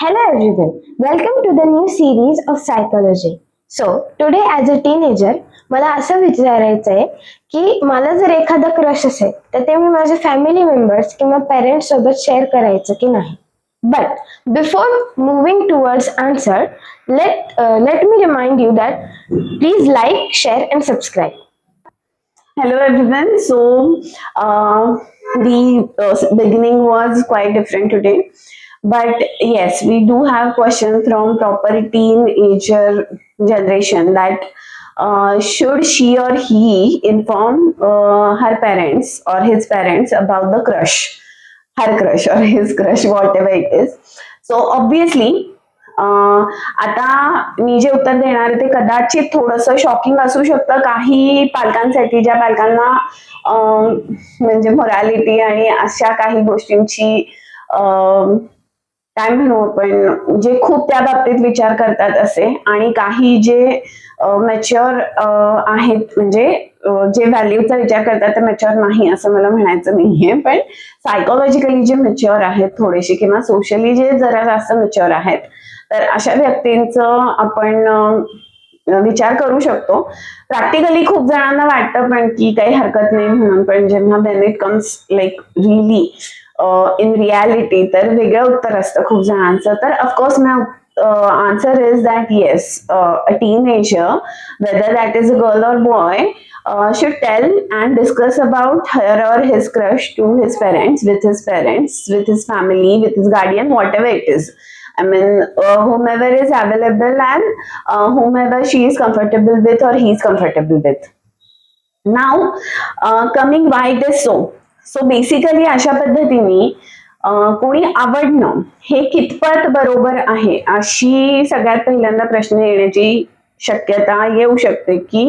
Hello everyone, welcome to the new series of psychology. So, today as a teenager, मला असं विचारायचं आहे की मला जर एखादा क्रश असेल तर ते मी माझ्या फॅमिली मेंबर्स किंवा पेरेंट्स सोबत शेअर करायचं की नाही. But before moving towards answer, let me remind you that please like, share and subscribe. Hello everyone. The beginning was quite different today, but yes, we do have question from proper teenager generation that should she or he inform her parents or his parents about the crush, her crush or his crush, whatever it is. So obviously आता मी जे उत्तर देणार आहे ते कदाचित थोडस shocking असू शकतं काही पालकांसाठी, ज्या पालकांना म्हणजे मोरॅलिटी आणि अशा काही गोष्टींची काय म्हणू आपण, जे खूप त्या बाबतीत विचार करतात असे, आणि काही जे मॅच्युअर आहेत, म्हणजे जे व्हॅल्यूचा विचार करतात ते मॅच्युअर नाही असं मला म्हणायचं नाहीये, पण सायकोलॉजिकली जे मॅच्युअर आहेत थोडेसे किंवा सोशली जे जरा जास्त मॅच्युअर आहेत, तर अशा व्यक्तींचं आपण विचार करू शकतो. प्रॅक्टिकली खूप जणांना वाटतं पण की काही हरकत नाही म्हणून, पण जेव्हा Wien it comes like really in reality तर वेगळं उत्तर असतं खूप जणांचं. तर of course answer is that yes, a teenager, whether that is a girl or boy, should tell and discuss about her or his crush to his parents, with his family, with his guardian, whatever it is. I mean, whomever is available and whomever she is comfortable with or he is comfortable with. Now, coming why it is so. So basically अशा पद्धतीने कोणी आवडणं हे कितपत बरोबर आहे अशी सगळ्यात पहिल्यांदा प्रश्न येण्याची शक्यता येऊ शकते की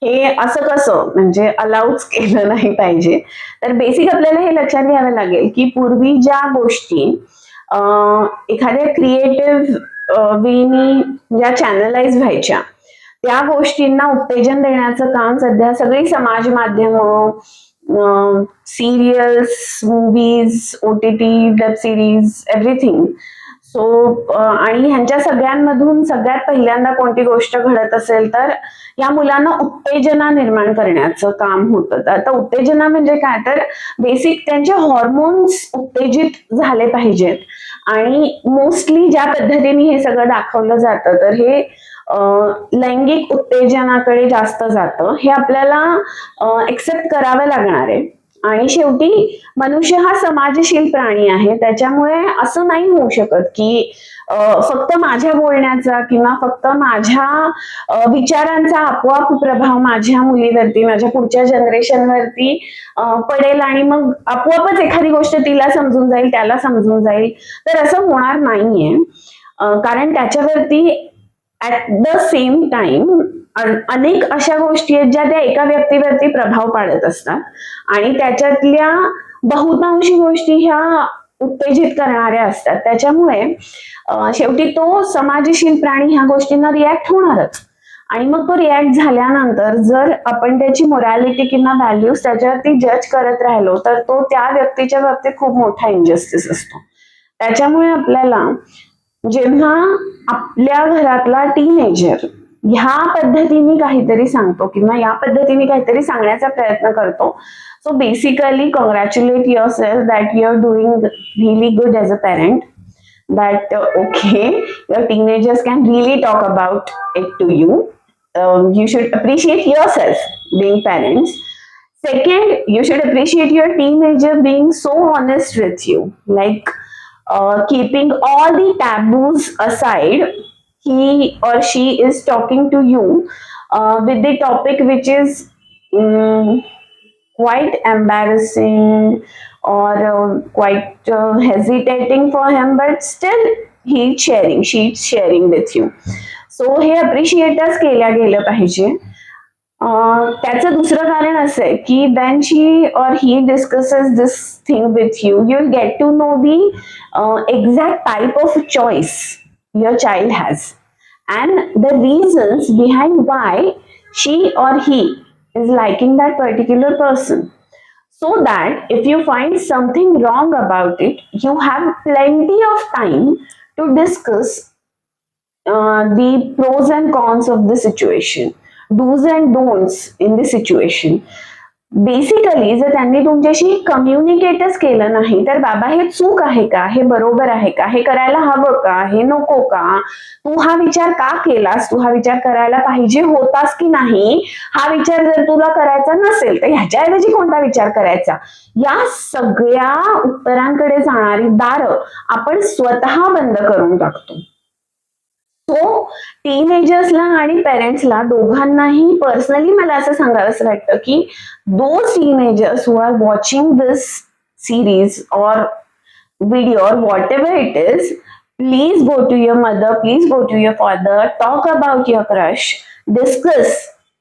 हे असं कसं, म्हणजे अलाउच केलं नाही पाहिजे. तर बेसिक आपल्याला हे लक्षात घ्यावं लागेल की पूर्वी ज्या गोष्टी एखाद्या क्रिएटिव्ह वेनी ज्या चॅनलाइज व्हायच्या, त्या गोष्टींना उत्तेजन देण्याचं काम सध्या सगळी समाज माध्यमं, serials, movies, OTT, web series, everything. So आणि ह्यांच्या सगळ्यांमधून सगळ्यात पहिल्यांदा कोणती गोष्ट घडत असेल तर या मुलांना उत्तेजना निर्माण करण्याचं काम होतं. आता उत्तेजना म्हणजे काय, तर बेसिक त्यांचे हॉर्मोन्स उत्तेजित झाले पाहिजेत, आणि मोस्टली ज्या पद्धतीने हे सगळं दाखवलं जातं तर हे लैंगिक उत्तेजनाकडे जास्त जातं. हे आपल्याला एक्सेप्ट करावं लागणार आहे. आणि शेवटी मनुष्य हा समाजशील प्राणी आहे, त्याच्यामुळे असं नाही होऊ शकत की फक्त माझ्या बोलण्याचा किंवा फक्त माझ्या विचारांचा आपोआप प्रभाव माझ्या मुलीवरती, माझ्या पुढच्या जनरेशनवरती पडेल आणि मग आपोआपच एखादी गोष्ट तिला समजून जाईल, त्याला समजून जाईल. तर असं होणार नाहीये, कारण त्याच्यावरती ऍट द सेम टाइम अनेक अशा गोष्टी आहेत ज्या त्या एका व्यक्तीवरती प्रभाव पाडत असतात, आणि त्याच्यातल्या बहुतांशी गोष्टी ह्या उत्तेजित करणाऱ्या असतात. त्याच्यामुळे शेवटी तो समाजशील प्राणी ह्या गोष्टींना रिॲक्ट होणारच. आणि मग तो रिॲक्ट झाल्यानंतर जर आपण त्याची मोरॅलिटी किंवा व्हॅल्यूज त्याच्यावरती जज करत राहिलो तर तो त्या व्यक्तीच्या बाबतीत खूप मोठा इनजस्टिस असतो. त्याच्यामुळे आपल्याला जेव्हा आपल्या घरातला टीनेजर ह्या पद्धतीने काहीतरी सांगतो किंवा या पद्धतीने काहीतरी सांगण्याचा प्रयत्न करतो, so basically congratulate yourself that you are doing really good as a parent, that okay, your teenagers can really talk about it to you. You should appreciate yourself being parents. Second, you should appreciate your teenager being so honest with you, like keeping all the taboos aside. He or she is talking to you with the topic which is quite embarrassing or quite hesitating for him, but still she's sharing with you. So हे अप्रिशिएटच केल्या गेलं पाहिजे. त्याचं दुसरं कारण असं आहे की when she or he discusses this thing with you, you'll get to know the exact type of choice your child has and the reasons behind why she or he is liking that particular person, so that if you find something wrong about it, you have plenty of time to discuss the pros and cons of the situation, do's and don'ts in the situation. Basically जर त्यांनी तुमच्याशी कम्युनिकेटच केलं नाही तर बाबा हे चूक आहे का, हे बरोबर आहे का, हे करायला हवं का, हे नको का, तू हा विचार का केलास, तू हा विचार करायला पाहिजे होतास की नाही, हा विचार जर तुला करायचा नसेल तर ह्याच्याऐवजी कोणता विचार करायचा, या सगळ्या उत्तरांकडे जाणारी दारं आपण स्वतः बंद करून टाकतो. सो टीनेजर्सला आणि पेरेंट्सला दोघांनाही पर्सनली मला असं सांगावंसं वाटतं की those teenagers who are watching this series or video or whatever it is, please go to your mother, please go to your father, talk about your crush, discuss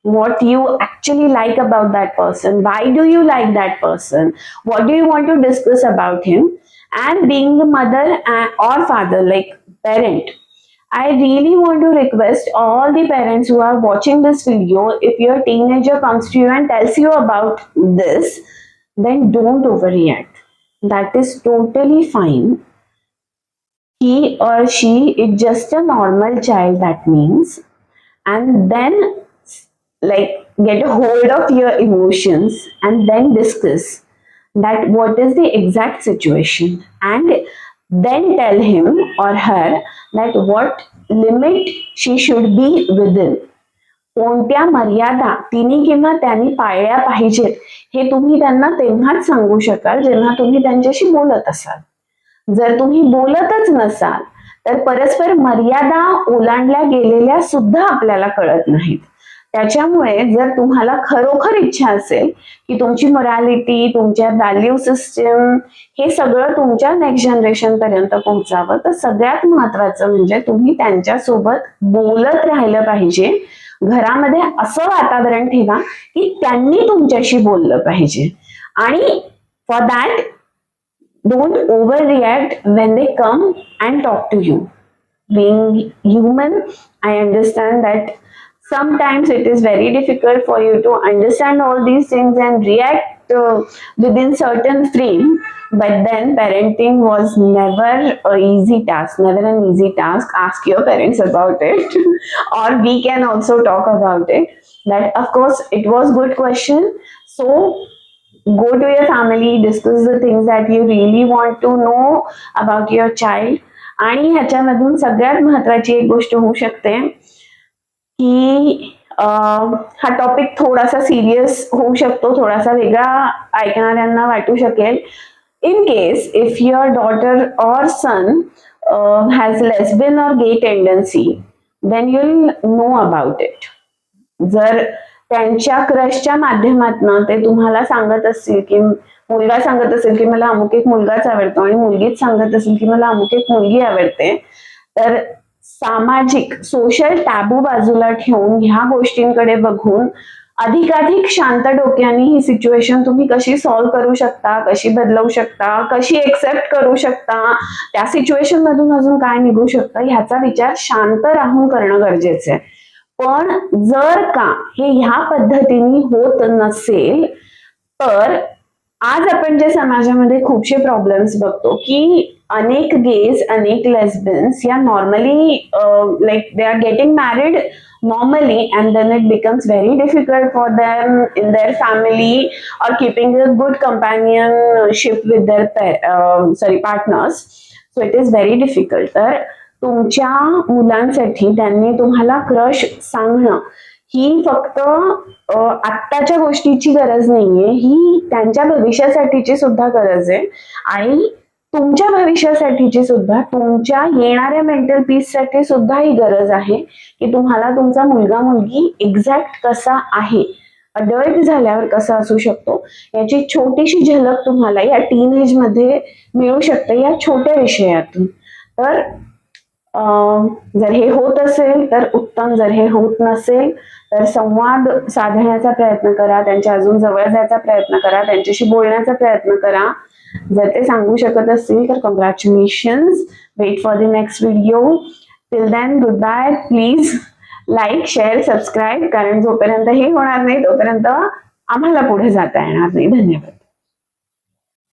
what you actually like about that person, why do you like that person, what do you want to discuss about him. And being the mother or father, like parent, I really want to request all the parents who are watching this video, if your teenager comes to you and tells you about this, then don't overreact. That is totally fine. He or she is just a normal child, that means. And then, like, get a hold of your emotions and then discuss that what is the exact situation, and then tell him or her that what limit she should be within. कोणत्या मर्यादा तिने किंवा त्यांनी पाळल्या पाहिजेत हे तुम्ही त्यांना तेव्हाच सांगू शकाल जेव्हा तुम्ही त्यांच्याशी बोलत असाल. जर तुम्ही बोलतच नसाल तर परस्पर मर्यादा ओलांडल्या गेलेल्या सुद्धा आपल्याला कळत नाहीत. त्याच्यामुळे जर तुम्हाला खरोखर इच्छा असेल की तुमची मोरॅलिटी, तुमच्या व्हॅल्यू सिस्टम हे सगळं तुमच्या नेक्स्ट जनरेशन पर्यंत पोहोचावं, तर सगळ्यात महत्वाचं म्हणजे तुम्ही त्यांच्यासोबत बोलत राहिलं पाहिजे. घरामध्ये असं वातावरण ठेवा की त्यांनी तुमच्याशी बोललं पाहिजे. आणि for that don't overreact when they come and talk to you. Being human, I understand that sometimes it is very difficult for you to understand all these things and react within certain frame, but then parenting was never an easy task, never an easy task. Ask your parents about it or we can also talk about it. That of course it was good question. So go to your family, discuss the things that you really want to know about your child. आणि ह्याच्यामधून सगळ्यात महत्वाची एक गोष्ट होऊ शकते की हा टॉपिक थोडासा सिरियस होऊ शकतो, थोडासा वेगळा ऐकणाऱ्यांना वाटू शकेल. In case if your daughter और सन हॅज लेस्बियन और gay tendency, then you will know about it. जर त्यांच्या क्रशच्या माध्यमातून ते तुम्हाला सांगत असतील की, मुलगा सांगत असेल की मला अमुक एक मुलगाच आवडतो आणि मुलगीच सांगत असेल की मला अमुक एक मुलगी आवडते, तर सामाजिक सोशल टॅबू बाजूला ठेवून ह्या गोष्टींकडे बघून अधिकाधिक शांत डोक्याने ही सिच्युएशन तुम्ही कशी सॉल्व्ह करू शकता, कशी बदलवू शकता, कशी एक्सेप्ट करू शकता, त्या सिच्युएशन मधून अजून काय निघू शकतं ह्याचा विचार शांत राहून करणं गरजेचं आहे. पण जर का हे ह्या पद्धतीने होत नसेल तर आज आपण जे समाजामध्ये खूपशे प्रॉब्लेम्स बघतो की अनेक गेज, अनेक लेस्बियन्स या normally like they are getting married normally and then it becomes very difficult for them in their family or keeping a good companionship with their partners. So it is very difficult. तर तुमच्या मुलांसाठी त्यांनी तुम्हाला crush सांगणं ही फक्त आत्ताच्या गोष्टीची गरज नाहीये, ही त्यांच्या भविष्यासाठीची सुद्धा गरज आहे आणि तुमच्या भविष्यासाठीची सुद्धा, तुमच्या येणाऱ्या मेंटल पीस साठी सुद्धा ही गरज आहे की तुम्हाला तुमचा मुलगा मुलगी एक्झॅक्ट कसा आहे, अडल्ट झाल्यावर कसा असू शकतो याची छोटीशी झलक तुम्हाला या टीनेज मध्ये मिळू शकते या छोट्या विषयातून. तर जर हे होत असेल तर उत्तम, जर हे होत नसेल तर संवाद साधण्याचा प्रयत्न करा, त्यांच्या अजून जवळ जायचा प्रयत्न करा, त्यांच्याशी बोलण्याचा प्रयत्न करा. जर ते सांगू शकत असतील तर congratulations. Wait for the next video. Till then goodbye. Please like, share, subscribe, कारण जोपर्यंत हे होणार नाही तोपर्यंत आम्हाला पुढे जाता येणार नाही. धन्यवाद.